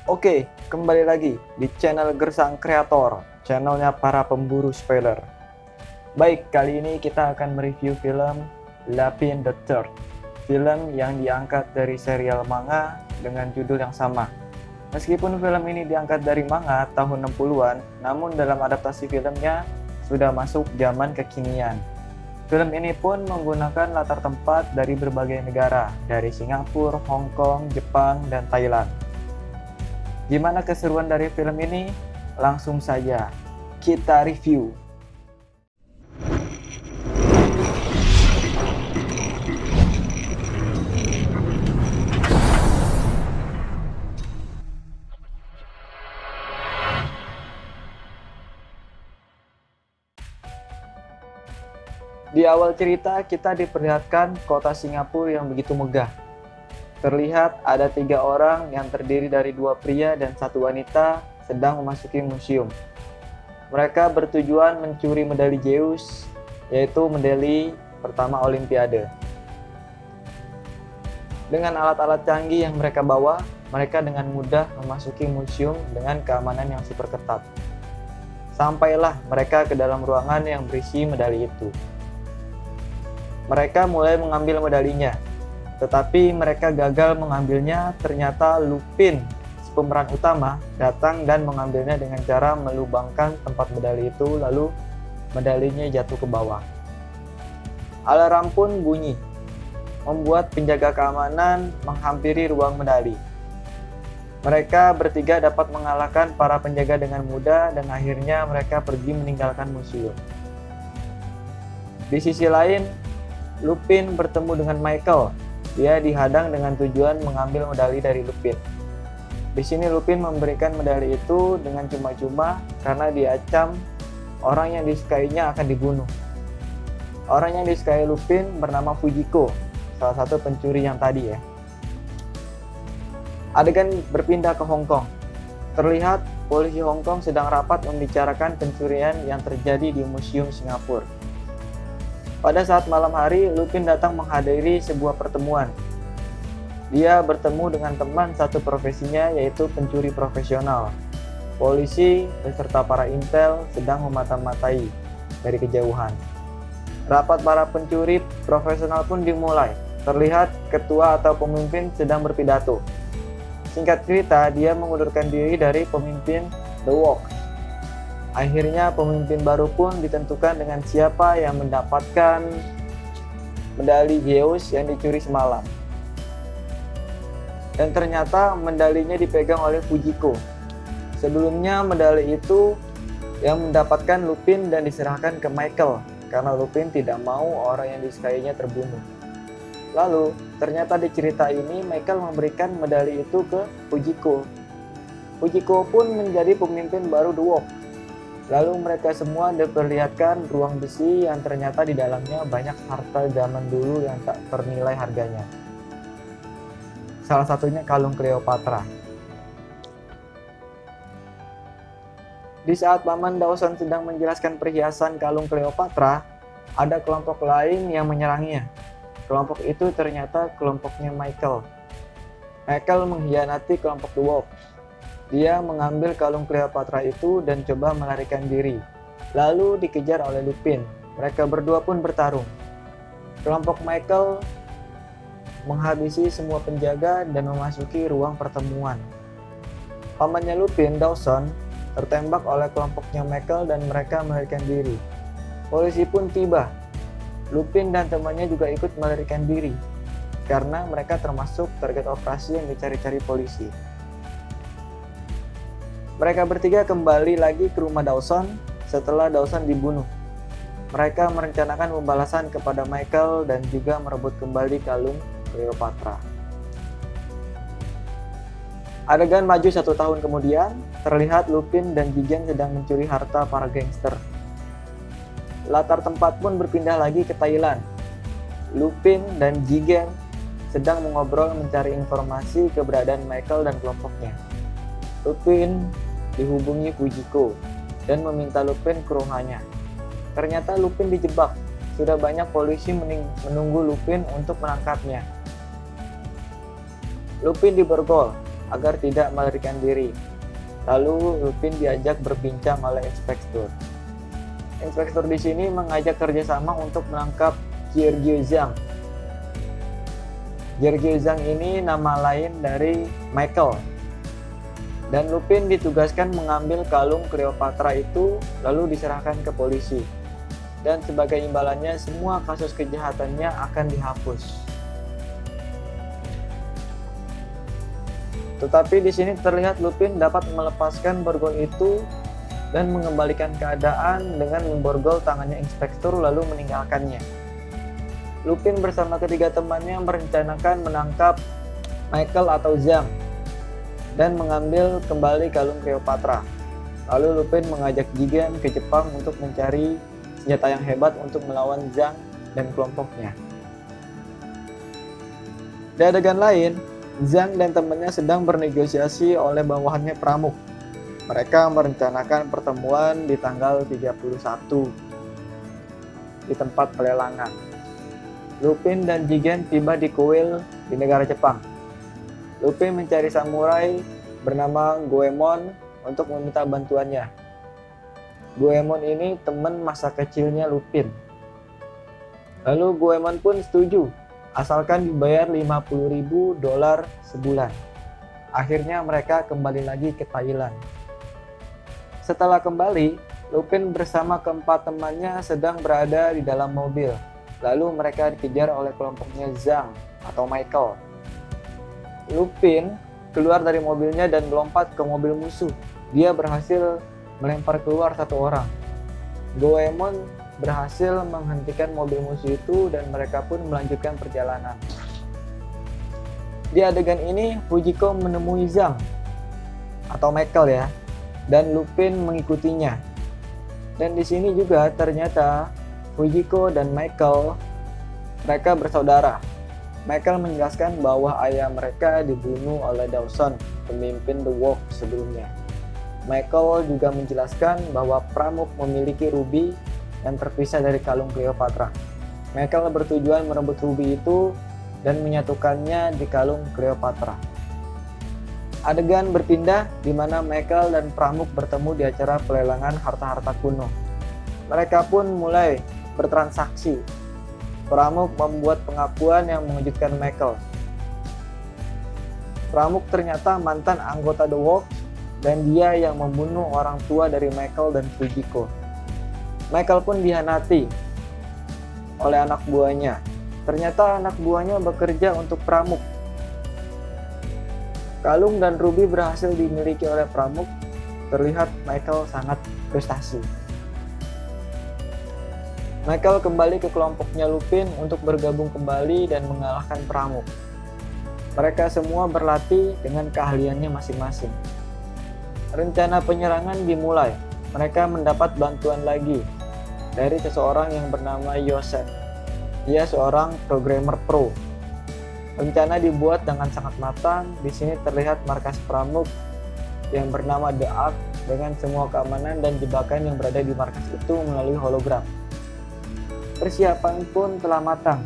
Oke, kembali lagi di channel Gersang Kreator, channelnya para pemburu spoiler. Baik, kali ini kita akan mereview film Lapin the Third, film yang diangkat dari serial manga dengan judul yang sama. Meskipun film ini diangkat dari manga tahun 60-an, namun dalam adaptasi filmnya sudah masuk zaman kekinian. Film ini pun menggunakan latar tempat dari berbagai negara, dari Singapura, Hong Kong, Jepang, dan Thailand. Gimana keseruan dari film ini? Langsung saja kita review. Di awal cerita kita diperlihatkan kota Singapura yang begitu megah. Terlihat ada 3 orang yang terdiri dari 2 pria dan 1 wanita sedang memasuki museum. Mereka bertujuan mencuri medali Zeus, yaitu medali pertama Olimpiade. Dengan alat-alat canggih yang mereka bawa, mereka dengan mudah memasuki museum dengan keamanan yang super ketat. Sampailah mereka ke dalam ruangan yang berisi medali itu. Mereka mulai mengambil medalinya, tetapi mereka gagal mengambilnya. Ternyata Lupin, si pemeran utama, datang dan mengambilnya dengan cara melubangkan tempat medali itu, lalu medalinya jatuh ke bawah. Alarm pun bunyi, membuat penjaga keamanan menghampiri ruang medali. Mereka bertiga dapat mengalahkan para penjaga dengan mudah dan akhirnya mereka pergi meninggalkan museum. Di sisi lain, Lupin bertemu dengan Michael. Dia dihadang dengan tujuan mengambil medali dari Lupin. Di sini Lupin memberikan medali itu dengan cuma-cuma karena diancam orang yang disukainya akan dibunuh. Orang yang disukai Lupin bernama Fujiko, salah satu pencuri yang tadi ya. Adegan berpindah ke Hong Kong. Terlihat polisi Hong Kong sedang rapat membicarakan pencurian yang terjadi di Museum Singapura. Pada saat malam hari, Lupin datang menghadiri sebuah pertemuan. Dia bertemu dengan teman satu profesinya, yaitu pencuri profesional. Polisi beserta para intel sedang memata-matai dari kejauhan. Rapat para pencuri profesional pun dimulai. Terlihat ketua atau pemimpin sedang berpidato. Singkat cerita, dia mengundurkan diri dari pemimpin The Walk. Akhirnya pemimpin baru pun ditentukan dengan siapa yang mendapatkan medali Zeus yang dicuri semalam. Dan ternyata medalinya dipegang oleh Fujiko. Sebelumnya medali itu yang mendapatkan Lupin dan diserahkan ke Michael karena Lupin tidak mau orang yang disukainya terbunuh. Lalu ternyata di cerita ini Michael memberikan medali itu ke Fujiko. Fujiko pun menjadi pemimpin baru The Walk. Lalu mereka semua diperlihatkan ruang besi yang ternyata di dalamnya banyak harta zaman dulu yang tak ternilai harganya. Salah satunya kalung Cleopatra. Di saat Paman Dawson sedang menjelaskan perhiasan kalung Cleopatra, ada kelompok lain yang menyerangnya. Kelompok itu ternyata kelompoknya Michael. Michael mengkhianati kelompok The Walk. Dia mengambil kalung Cleopatra itu dan coba melarikan diri. Lalu dikejar oleh Lupin. Mereka berdua pun bertarung. Kelompok Michael menghabisi semua penjaga dan memasuki ruang pertemuan. Pamannya Lupin, Dawson, tertembak oleh kelompoknya Michael dan mereka melarikan diri. Polisi pun tiba. Lupin dan temannya juga ikut melarikan diri karena mereka termasuk target operasi yang dicari-cari polisi. Mereka bertiga kembali lagi ke rumah Dawson setelah Dawson dibunuh. Mereka merencanakan pembalasan kepada Michael dan juga merebut kembali kalung Cleopatra. Adegan maju 1 tahun kemudian, terlihat Lupin dan Jigen sedang mencuri harta para gangster. Latar tempat pun berpindah lagi ke Thailand. Lupin dan Jigen sedang mengobrol mencari informasi keberadaan Michael dan kelompoknya. Lupin dihubungi Fujiko dan meminta Lupin ke rumahnya. Ternyata Lupin dijebak. Sudah banyak polisi menunggu Lupin untuk menangkapnya. Lupin diborgol. agar tidak melarikan diri. Lalu Lupin diajak berbincang oleh inspektur. Inspektur di sini mengajak kerjasama untuk menangkap Giorgio Zhang. Giorgio Zhang ini nama lain dari Michael. Dan Lupin ditugaskan mengambil kalung Cleopatra itu lalu diserahkan ke polisi. Dan sebagai imbalannya semua kasus kejahatannya akan dihapus. Tetapi di sini terlihat Lupin dapat melepaskan borgol itu dan mengembalikan keadaan dengan memborgol tangannya inspektur lalu meninggalkannya. Lupin bersama ketiga temannya merencanakan menangkap Michael atau Zhang dan mengambil kembali kalung Cleopatra. Lalu Lupin mengajak Jigen ke Jepang untuk mencari senjata yang hebat untuk melawan Zhang dan kelompoknya. Di adegan lain, Zhang dan temannya sedang bernegosiasi oleh bawahannya Pramuk. Mereka merencanakan pertemuan di tanggal 31 di tempat pelelangan. Lupin dan Jigen tiba di kuil di negara Jepang. Lupin mencari samurai bernama Goemon untuk meminta bantuannya. Goemon ini teman masa kecilnya Lupin. Lalu Goemon pun setuju, asalkan dibayar $50.000 sebulan. Akhirnya mereka kembali lagi ke Thailand. Setelah kembali, Lupin bersama keempat temannya sedang berada di dalam mobil. Lalu mereka dikejar oleh kelompoknya Zhang atau Michael. Lupin keluar dari mobilnya dan melompat ke mobil musuh. Dia berhasil melempar keluar satu orang. Goemon berhasil menghentikan mobil musuh itu dan mereka pun melanjutkan perjalanan. Di adegan ini Fujiko menemui Zhang atau Michael ya, dan Lupin mengikutinya. Dan di sini juga ternyata Fujiko dan Michael mereka bersaudara. Michael menjelaskan bahwa ayah mereka dibunuh oleh Dawson, pemimpin The Walk sebelumnya. Michael juga menjelaskan bahwa Pramuk memiliki ruby yang terpisah dari kalung Cleopatra. Michael bertujuan merebut ruby itu dan menyatukannya di kalung Cleopatra. Adegan berpindah di mana Michael dan Pramuk bertemu di acara pelelangan harta-harta kuno. Mereka pun mulai bertransaksi. Pramuk membuat pengakuan yang mengejutkan Michael. Pramuk ternyata mantan anggota The Walk dan dia yang membunuh orang tua dari Michael dan Fujiko. Michael pun dihianati oleh anak buahnya. Ternyata anak buahnya bekerja untuk Pramuk. Kalung dan ruby berhasil dimiliki oleh Pramuk. Terlihat Michael sangat frustasi. Michael kembali ke kelompoknya Lupin untuk bergabung kembali dan mengalahkan Pramuk. Mereka semua berlatih dengan keahliannya masing-masing. Rencana penyerangan dimulai. Mereka mendapat bantuan lagi dari seseorang yang bernama Yosef. Dia seorang programmer pro. Rencana dibuat dengan sangat matang. Di sini terlihat markas Pramuk yang bernama The Ark dengan semua keamanan dan jebakan yang berada di markas itu melalui hologram. Persiapan pun telah matang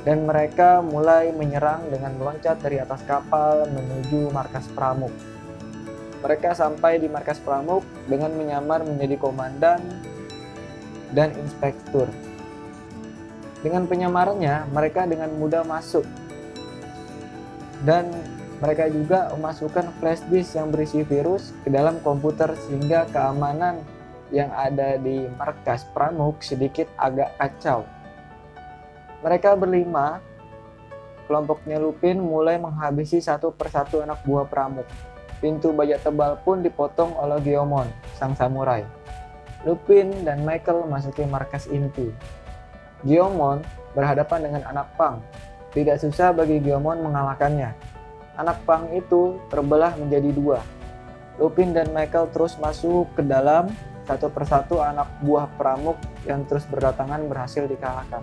dan mereka mulai menyerang dengan meloncat dari atas kapal menuju markas Pramuk. Mereka sampai di markas Pramuk dengan menyamar menjadi komandan dan inspektur. Dengan penyamarannya, mereka dengan mudah masuk. Dan mereka juga memasukkan flash disk yang berisi virus ke dalam komputer sehingga keamanan yang ada di markas Pramuk sedikit agak kacau. Mereka berlima, kelompoknya Lupin mulai menghabisi satu persatu anak buah Pramuk. Pintu baja tebal pun dipotong oleh Goemon, sang samurai. Lupin dan Michael memasuki markas inti. Goemon berhadapan dengan anak pang. Tidak susah bagi Goemon mengalahkannya. Anak pang itu terbelah menjadi dua. Lupin dan Michael terus masuk ke dalam. Satu persatu anak buah Pramuk yang terus berdatangan berhasil dikalahkan.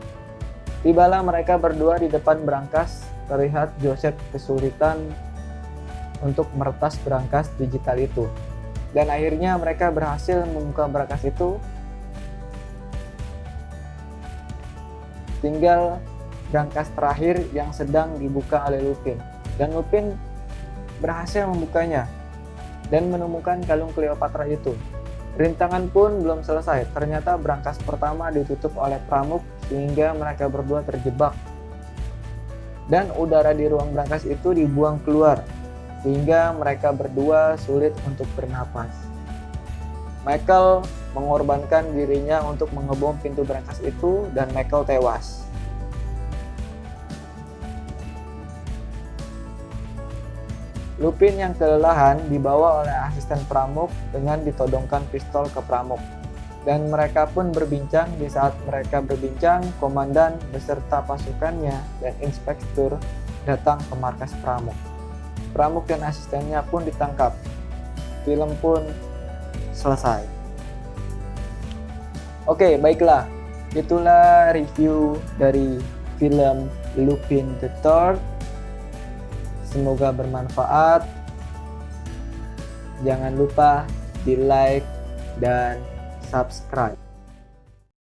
Tibalah mereka berdua di depan berangkas. Terlihat Joseph kesulitan untuk meretas berangkas digital itu. Dan akhirnya mereka berhasil membuka berangkas itu. Tinggal berangkas terakhir yang sedang dibuka oleh Lupin. Dan Lupin berhasil membukanya dan menemukan kalung Cleopatra itu. Rintangan pun belum selesai, ternyata brankas pertama ditutup oleh Pramuk sehingga mereka berdua terjebak. Dan udara di ruang brankas itu dibuang keluar, sehingga mereka berdua sulit untuk bernapas. Michael mengorbankan dirinya untuk mengebom pintu brankas itu dan Michael tewas. Lupin yang kelelahan dibawa oleh asisten Pramuk dengan ditodongkan pistol ke Pramuk. Dan mereka pun berbincang. Di saat mereka berbincang, komandan beserta pasukannya dan inspektur datang ke markas Pramuk. Pramuk dan asistennya pun ditangkap. Film pun selesai. Oke, baiklah. Itulah review dari film Lupin the Third. Semoga bermanfaat. Jangan lupa di like dan subscribe.